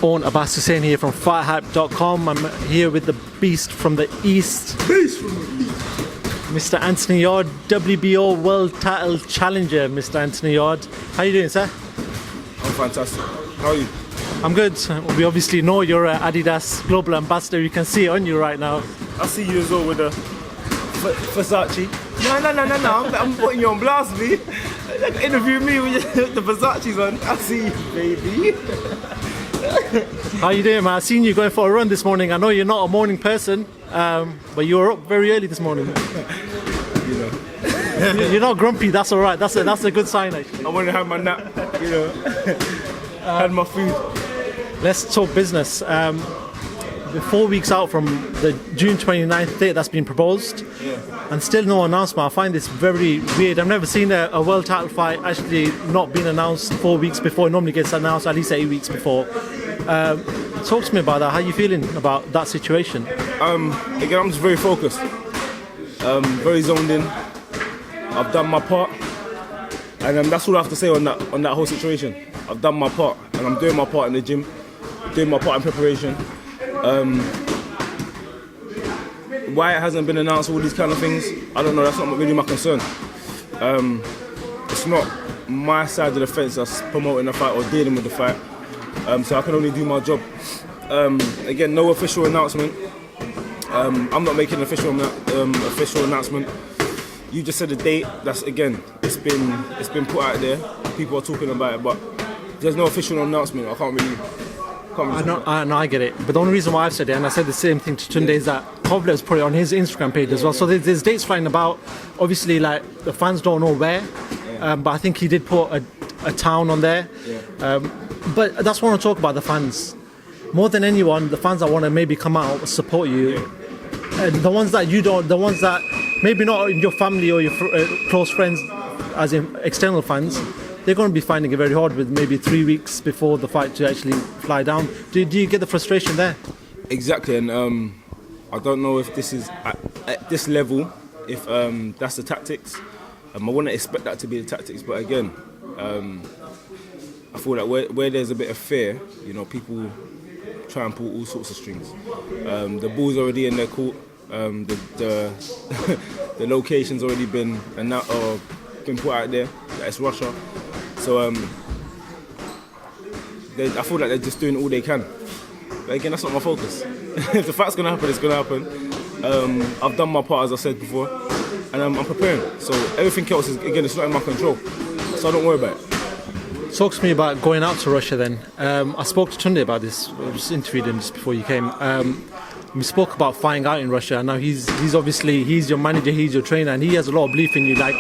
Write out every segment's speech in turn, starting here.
own Abbas Hussain here from FightHype.com. I'm here with the beast from the east. Mr. Anthony Yarde, WBO World Title Challenger. Mr. Anthony Yarde, how are you doing, sir? I'm fantastic. How are you? I'm good. We obviously know you're an Adidas Global Ambassador. You can see it on you right now. I see you as well with the Versace. No. I'm putting you on blast, me. Interview me with the Versace's on. I see you, baby. How you doing, man? I seen you going for a run this morning. I know you're not a morning person, but you were up very early this morning. You know. You're not grumpy. That's all right. That's a good sign, actually. I want to have my nap. You know. Had my food. Let's talk business. We're 4 weeks out from the June 29th date that's been proposed, and still no announcement. I find this very weird. I've never seen a world title fight actually not been announced 4 weeks before. It normally gets announced at least 8 weeks before. Talk to me about that. How are you feeling about that situation? Again, I'm just very focused, very zoned in. I've done my part, and that's all I have to say on that whole situation. I've done my part, and I'm doing my part in the gym, doing my part in preparation. Why it hasn't been announced, all these kind of things, I don't know. That's not really my concern. It's not my side of the fence that's promoting the fight or dealing with the fight. So I can only do my job. Again, no official announcement. I'm not making an official announcement. You just said the date. That's, again, it's been put out there. People are talking about it, but there's no official announcement. I can't really. I get it, but the only reason why I've said it, and I said the same thing to Tunde, is that Kovalev's put it on his Instagram page as well. So there's dates flying about. Obviously, like, the fans don't know where, but I think he did put a town on there. But that's what I want to talk about, the fans. More than anyone, the fans that want to maybe come out and support you, and the ones that you don't, the ones that maybe not your family or your close friends, as in external fans, they're going to be finding it very hard with maybe 3 weeks before the fight to actually fly down. Do you get the frustration there? Exactly, and I don't know if this is at this level, if that's the tactics. I wouldn't expect that to be the tactics, but again, I feel like where there's a bit of fear, you know, people try and pull all sorts of strings. The ball's already in their court. The location's already been put out there. It's Russia. So I feel like they're just doing all they can. But again, that's not my focus. If the fight's gonna happen, it's gonna happen. I've done my part, as I said before, and I'm preparing. So everything else is, again, it's not in my control. So I don't worry about it. Talk to me about going out to Russia then. I spoke to Tunde about this. I just interviewed him just before you came. We spoke about fighting out in Russia. Now he's obviously your manager, he's your trainer, and he has a lot of belief in you, like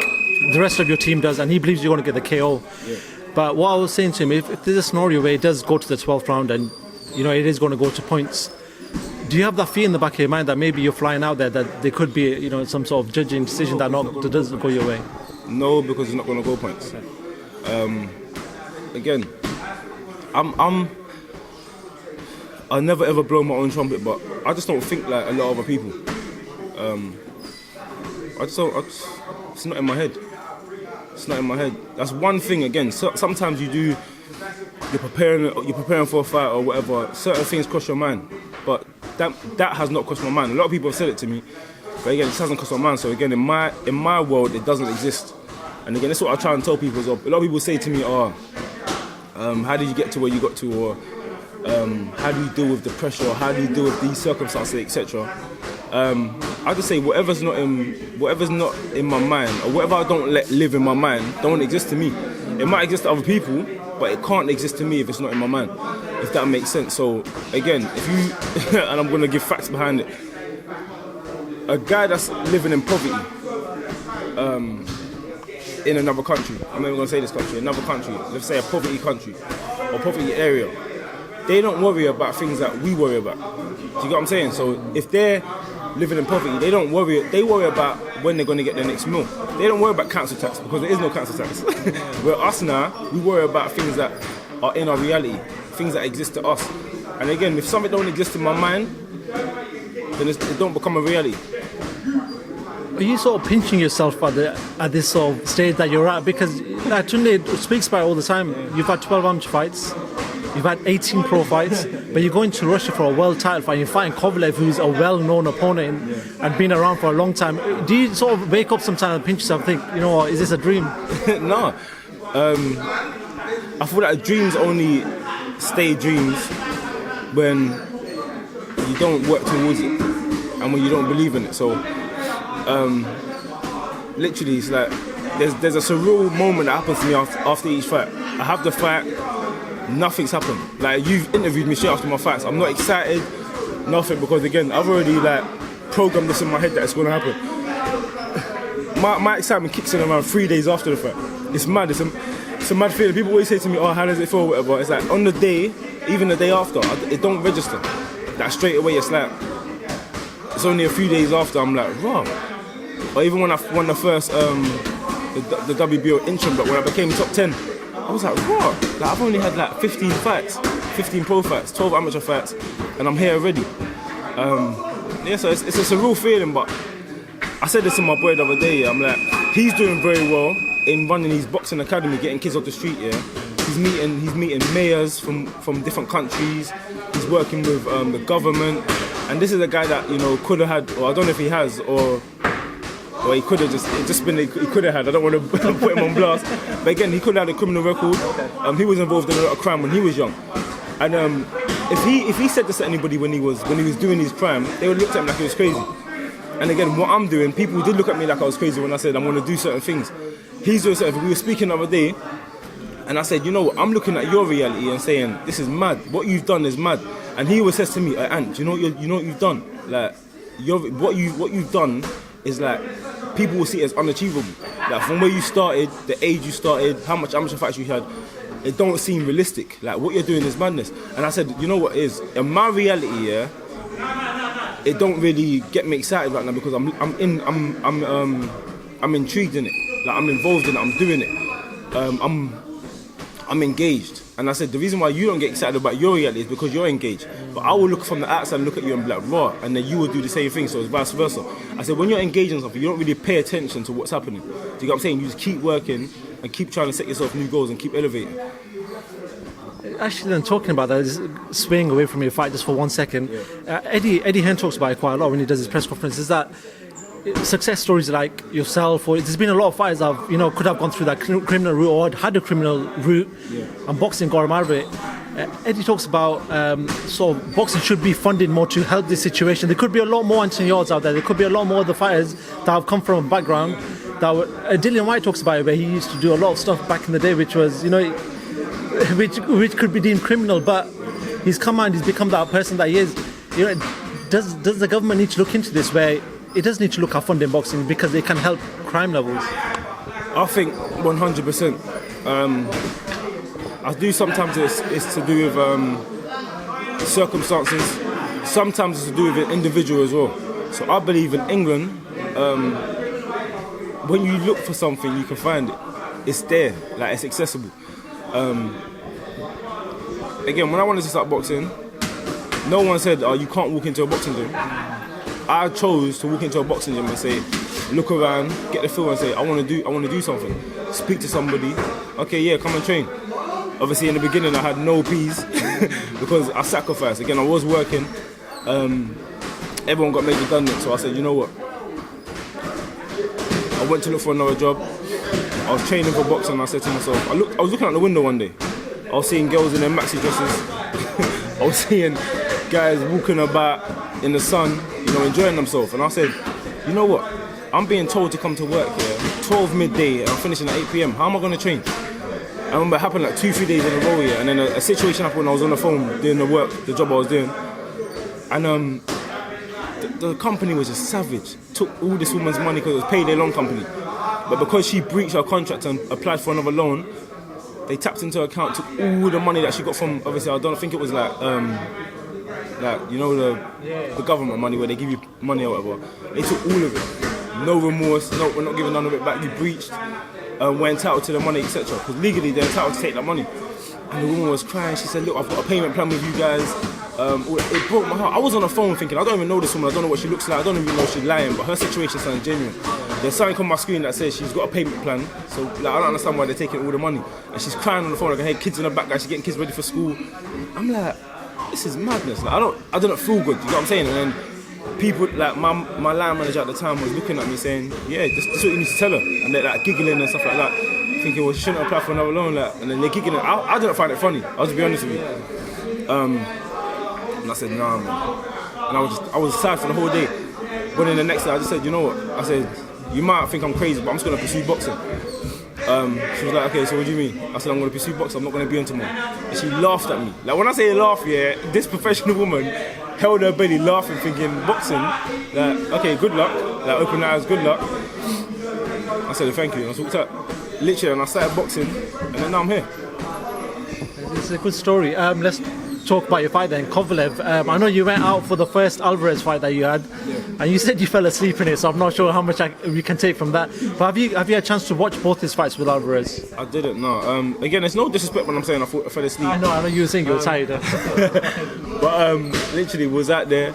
the rest of your team does, and he believes you're going to get the KO. Yeah. But what I was saying to him, if there's a scenario where it does go to the 12th round and, you know, it is going to go to points, do you have that fear in the back of your mind that maybe you're flying out there, that there could be, you know, some sort of judging decision that doesn't go your way? No, because it's not going to go points. Again, I never ever blow my own trumpet, but I just don't think like a lot of other people. It's not in my head. It's not in my head. That's one thing. Again, sometimes you're preparing for a fight or whatever. Certain things cross your mind, but that has not crossed my mind. A lot of people have said it to me, but again, this hasn't crossed my mind. So again, in my world, it doesn't exist. And again, that's what I try and tell people as well. A lot of people say to me, how did you get to where you got to, or how do you deal with the pressure, or how do you deal with these circumstances, etc. I just say whatever's not in my mind, or whatever I don't let live in my mind, don't exist to me. It might exist to other people, but it can't exist to me if it's not in my mind, if that makes sense. So again, if you and I'm going to give facts behind it, a guy that's living in poverty in another country, I'm not even going to say this country, another country, let's say a poverty country or poverty area, they don't worry about things that we worry about. Do you get what I'm saying? So if they're living in poverty, they worry about when they're going to get their next meal. They don't worry about council tax, because there is no council tax. Where us now, we worry about things that are in our reality, things that exist to us. And again, if something don't exist in my mind, then it don't become a reality. Are you sort of pinching yourself at this sort of stage that you're at? Because Tunde speaks about it all the time. You've had 12 amateur fights. you've had 18 pro fights, but you're going to Russia for a world title fight. You're fighting Kovalev, who's a well-known opponent and been around for a long time. Do you sort of wake up sometimes and pinch yourself and think, you know what, is this a dream? No. I feel like dreams only stay dreams when you don't work towards it and when you don't believe in it. So, literally, it's like there's a surreal moment that happens to me after each fight. I have the fight, nothing's happened. Like, you've interviewed me straight after my fights. I'm not excited, nothing, because again, I've already like programmed this in my head that it's going to happen. My excitement kicks in around 3 days after the fight. It's mad. It's a mad feeling. People always say to me, "Oh, how does it feel?" Whatever. It's like on the day, even the day after, it don't register. That straight away, it's like it's only a few days after I'm like, "Wow." Or even when I won the first the WBO interim, but when I became top 10, I was like, "Wow!" Like, I've only had like 15 fights, 15 pro fights, 12 amateur fights, and I'm here already. Yeah, so it's a surreal feeling, but. I said this to my boy the other day, I'm like, he's doing very well in running his boxing academy, getting kids off the street, yeah. He's meeting mayors from different countries, he's working with the government, and this is a guy that, you know, could have had, or I don't know if he has, or he could have he could have had, I don't want to put him on blast, but again, he could have had a criminal record. He was involved in a lot of crime when he was young. And if he said this to anybody when he was doing his crime, they would look at him like he was crazy. And again, what I'm doing, people did look at me like I was crazy when I said I'm going to do certain things. He's doing certain things. We were speaking the other day, and I said, you know what, I'm looking at your reality and saying, this is mad. What you've done is mad. And he always says to me, Ant, you know what you've done? Like, what you've done is like, people will see it as unachievable. Like, from where you started, the age you started, how much amateur fights you had, it don't seem realistic. Like, what you're doing is madness. And I said, you know what it is? In my reality, yeah, it don't really get me excited right now because I'm intrigued in it. Like, I'm involved in it. I'm doing it. I'm engaged. And I said the reason why you don't get excited about your reality is because you're engaged. But I will look from the outside and look at you and be like, raw, and then you will do the same thing. So it's vice versa. I said when you're engaged in something, you don't really pay attention to what's happening. Do you get what I'm saying? You just keep working and keep trying to set yourself new goals and keep elevating. Actually, then talking about that, just swaying away from your fight just for 1 second, Eddie Hearn talks about it quite a lot when he does his press conferences. That success stories like yourself, or there's been a lot of fighters that could have gone through that criminal route or had a criminal route, and boxing got him out of it. Eddie talks about sort of boxing should be funded more to help this situation. There could be a lot more Anthony Yardes out there. There could be a lot more of the fighters that have come from a background that Dillian White talks about it, where he used to do a lot of stuff back in the day, which was which could be deemed criminal, but he's come and he's become that person that he is. Does the government need to look into this, where it does need to look at funding boxing because they can help crime levels? I think 100%. I do sometimes it's to do with circumstances. Sometimes it's to do with an individual as well. So I believe in England, when you look for something, you can find it. It's there, like it's accessible. Again, when I wanted to start boxing, no one said, "Oh, you can't walk into a boxing gym." I chose to walk into a boxing gym and say, look around, get the feel, and say, I want to do something. Speak to somebody. Okay, yeah, come and train. Obviously, in the beginning, I had no peas because I sacrificed. Again, I was working. Everyone got made redundant, so I said, you know what? I went to look for another job. I was training for boxing, and I said to myself, I was looking out the window one day. I was seeing girls in their maxi dresses. I was seeing guys walking about in the sun, enjoying themselves. And I said, you know what? I'm being told to come to work here, 12 midday, and I'm finishing at 8 p.m. How am I going to train? I remember it happened like 2-3 days in a row here, and then a situation happened when I was on the phone doing the job I was doing. And the company was just savage. Took all this woman's money because it was payday loan company. But because she breached her contract and applied for another loan, they tapped into her account, took all the money that she got from, obviously, I don't think it was the government money where they give you money or whatever. They took all of it. No remorse, no, we're not giving none of it back. You breached, we're entitled to the money, etc. Because legally they're entitled to take that money. And the woman was crying. She said, look, I've got a payment plan with you guys. It broke my heart. I was on the phone thinking, I don't even know this woman. I don't know what she looks like. I don't even know if she's lying, but her situation sounded genuine. there's something on my screen that says she's got a payment plan. So like, I don't understand why they're taking all the money. And she's crying on the phone like, hey, kids in the back, guys, she's getting kids ready for school. I'm like, this is madness. Like, I don't feel good. You know what I'm saying? And then people, like my line manager at the time was looking at me saying, yeah, this is what you need to tell her. And they're like giggling and stuff like that, thinking, well, she shouldn't apply for another loan. Like, and then they're giggling. I didn't find it funny. I'll just be honest with you. And I said, nah, man. And I was sad for the whole day. But then the next day, I just said, you know what? I said, you might think I'm crazy, but I'm just going to pursue boxing. She was like, okay, so what do you mean? I said, I'm going to pursue boxing, I'm not going to be on tomorrow. And she laughed at me. Like, when I say laugh, yeah, this professional woman held her belly laughing, thinking, boxing? Like, okay, good luck. Like, open eyes, good luck. I said, thank you. And I walked out. Literally, and I started boxing, and then now I'm here. It's a good story. Let's talk about your fight then, Kovalev. I know you went out for the first Alvarez fight that you had, and you said you fell asleep in it, so I'm not sure how much we can take from that. But have you had a chance to watch both his fights with Alvarez? I didn't, no. Again, it's no disrespect when I'm saying I fell asleep. I know you were saying you were tired. But literally was out there.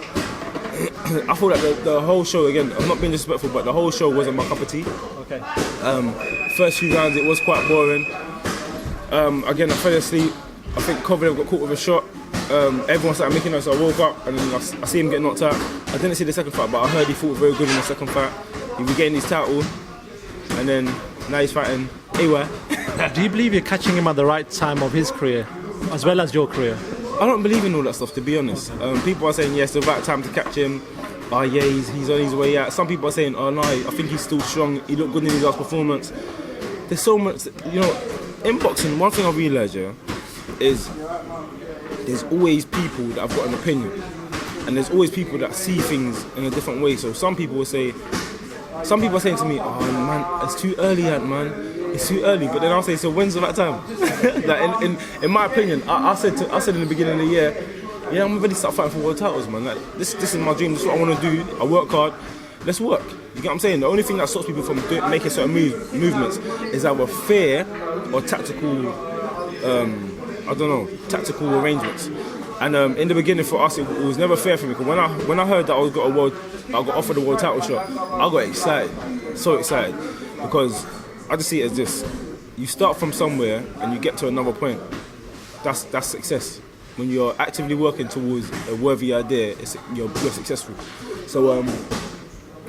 I thought that the whole show, again, I'm not being disrespectful, but the whole show wasn't my cup of tea. Okay. First few rounds, it was quite boring. Again, I fell asleep. I think Kovalev got caught with a shot. Everyone started making noise, so I woke up and then I see him get knocked out. I didn't see the second fight, but I heard he fought very good in the second fight. He regained his title, and then now he's fighting AY. Do you believe you're catching him at the right time of his career, as well as your career? I don't believe in all that stuff, to be honest. People are saying, yes, the right time to catch him. Oh yeah, he's on his way out. Some people are saying, oh no, I think he's still strong. He looked good in his last performance. There's so much, you know, in boxing, one thing I realised, yeah, is there's always people that have got an opinion, and there's always people that see things in a different way. So some people are saying to me, oh man, it's too early yet, man. It's too early. But then I'll say, so when's the right time? Like in my opinion, I said in the beginning of the year, yeah, I'm ready to start fighting for world titles, man. Like this is my dream. This is what I want to do. I work hard. Let's work. You get what I'm saying? The only thing that stops people from making certain movements is either fear or tactical. I don't know, tactical arrangements. And in the beginning for us, it was never fair for me. Because when I heard that I got offered a world title shot, I got excited, so excited, because I just see it as this: you start from somewhere and you get to another point. That's success. When you're actively working towards a worthy idea, you're successful. So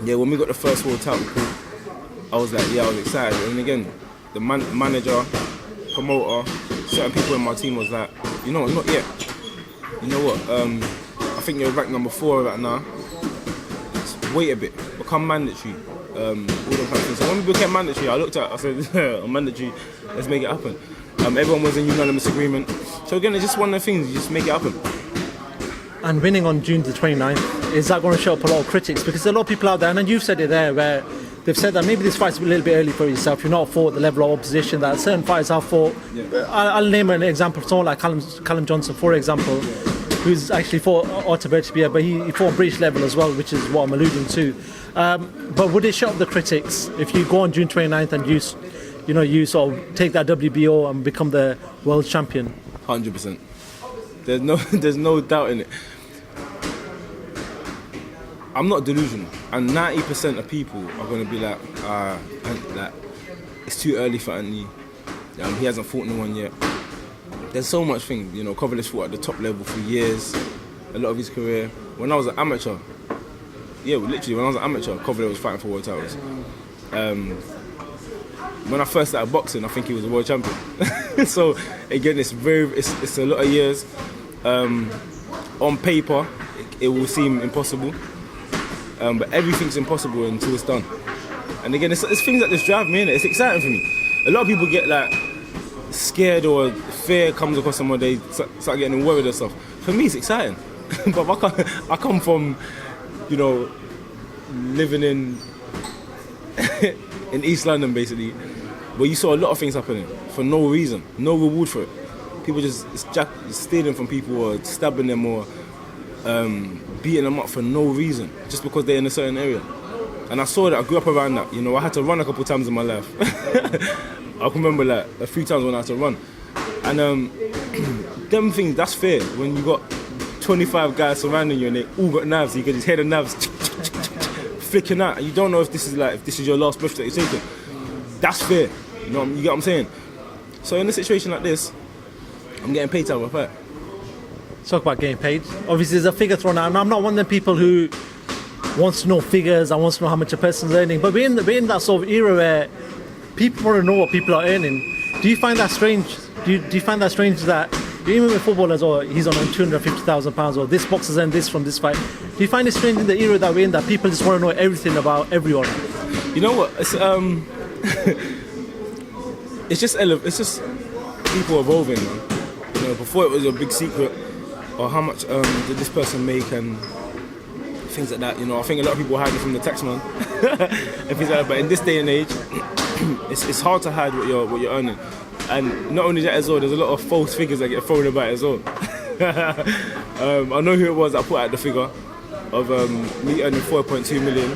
yeah, when we got the first world title, I was like, yeah, I was excited. And again, the manager, promoter, certain people in my team was like, you know what, not yet. You know what, I think you're ranked number 4 right now. Just wait a bit, become mandatory. All them kind of things. So when we became mandatory, I looked at it, I said, I'm mandatory, let's make it happen. Everyone was in unanimous agreement. So again, it's just one of the things, you just make it happen. And winning on June the 29th, is that going to show up a lot of critics? Because there's a lot of people out there, and you've said it there, where they've said that maybe this fight's a little bit early for yourself. You're not fought the level of opposition that certain fighters have fought. Yeah. I'll name an example, someone like Callum Johnson, for example, who's actually fought Otto Bertibia, but he fought British level as well, which is what I'm alluding to. But would it show up the critics if you go on June 29th and you sort of take that WBO and become the world champion? 100%. There's no doubt in it. I'm not delusional, and 90% of people are going to be like, it's too early for Anthony. He hasn't fought no one yet. There's so much things, you know. Kovalev fought at the top level for years, a lot of his career. When I was an amateur, Kovalev was fighting for world titles. When I first started boxing, I think he was a world champion. So again, it's a lot of years. On paper, it will seem impossible. But everything's impossible until it's done. And again, it's things that just drive me in it. It's exciting for me. A lot of people get like scared or fear comes across them when they start getting worried and stuff. For me, it's exciting. But I come from, you know, living in East London basically, where you saw a lot of things happening for no reason, no reward for it. People just stealing from people or stabbing them or beating them up for no reason, just because they're in a certain area. And I saw that, I grew up around that. You know, I had to run a couple of times in my life. I can remember like a few times when I had to run. And them things, that's fair. When you got 25 guys surrounding you and they all got knives, you can just hear the knives flicking out, and you don't know if this is your last breath that you're taking. That's fair. You know, you get what I'm saying? So in a situation like this, I'm getting paid to have a fight. Talk about getting paid. Obviously, there's a figure thrown out, and I'm not one of the people who wants to know figures. I want to know how much a person's earning. But we're in that sort of era where people want to know what people are earning. Do you find that strange? Do you find that strange that even with footballers, or he's on £250,000, or this boxer's earned this from this fight? Do you find it strange in the era that we're in that people just want to know everything about everyone? You know what? It's it's just people evolving, man. You know, before it was a big secret, or how much did this person make and things like that. You know, I think a lot of people hide it from the taxman and things like that. But in this day and age, it's hard to hide what you're earning. And not only that as well, there's a lot of false figures that get thrown about as well. I know who it was that put out the figure of me earning 4.2 million.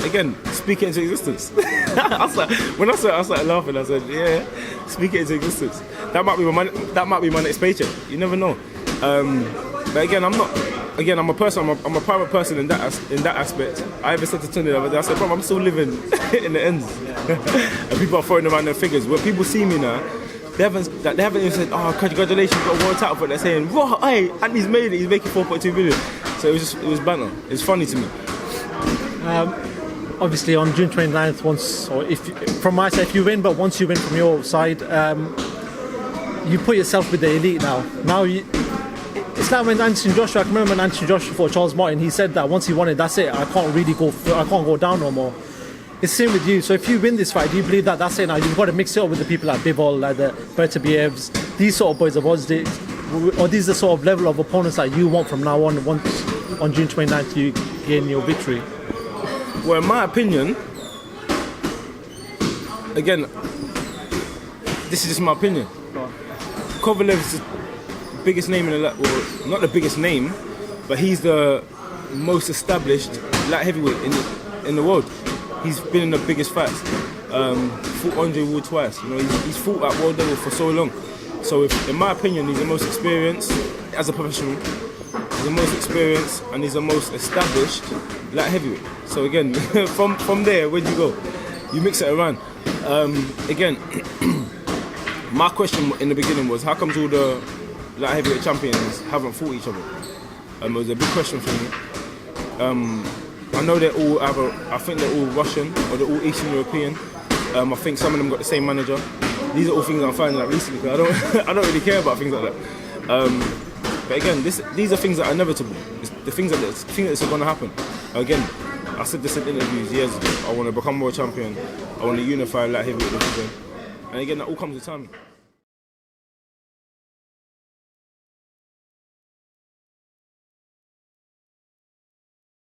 Again, speak it into existence. When I started laughing, I said, yeah, speak it into existence. That might be my next paycheck. You never know. But again, I'm not. Again, I'm a private person in that aspect. I even said to Tony the other day, I said, bro, I'm still living in the ends. And people are throwing around their figures. When people see me now, they haven't even said, oh, congratulations, you got one title, but they're saying, wow, hey, Anthony's made it, he's making 4.2 million. So it was banter. It's funny to me. Obviously, on June 29th, from my side, if you win, but once you win from your side, you put yourself with the elite now. It's like when Anthony Joshua, I can remember when Anthony Joshua fought Charles Martin, he said that once he won it, that's it, I can't go down no more. It's the same with you. So if you win this fight, do you believe that that's it now? You've got to mix it up with the people like Bivol, like the Bertabievs, these sort of boys, or these are the sort of level of opponents that you want from now on, once on June 29th you gain your victory? Well, in my opinion, again, this is just my opinion. Kovalev is the biggest name in well, not the biggest name, but he's the most established light heavyweight in the world. He's been in the biggest fights. Fought Andre Ward twice. You know, he's fought at world level for so long. So, in my opinion, he's the most experienced as a professional. He's the most experienced and he's the most established light heavyweight. So again, from there, where'd you go? You mix it around. Again, my question in the beginning was, how comes all the light heavyweight champions haven't fought each other? It was a big question for me. I know they're all I think they're all Russian or they're all Eastern European. I think some of them got the same manager. These are all things I'm finding out recently because I don't really care about things like that. But again, these are things that are inevitable. It's the things that are going to happen. Again, I said this in interviews years ago. I want to become world champion. I want to unify light heavyweight division. And again, that all comes with time.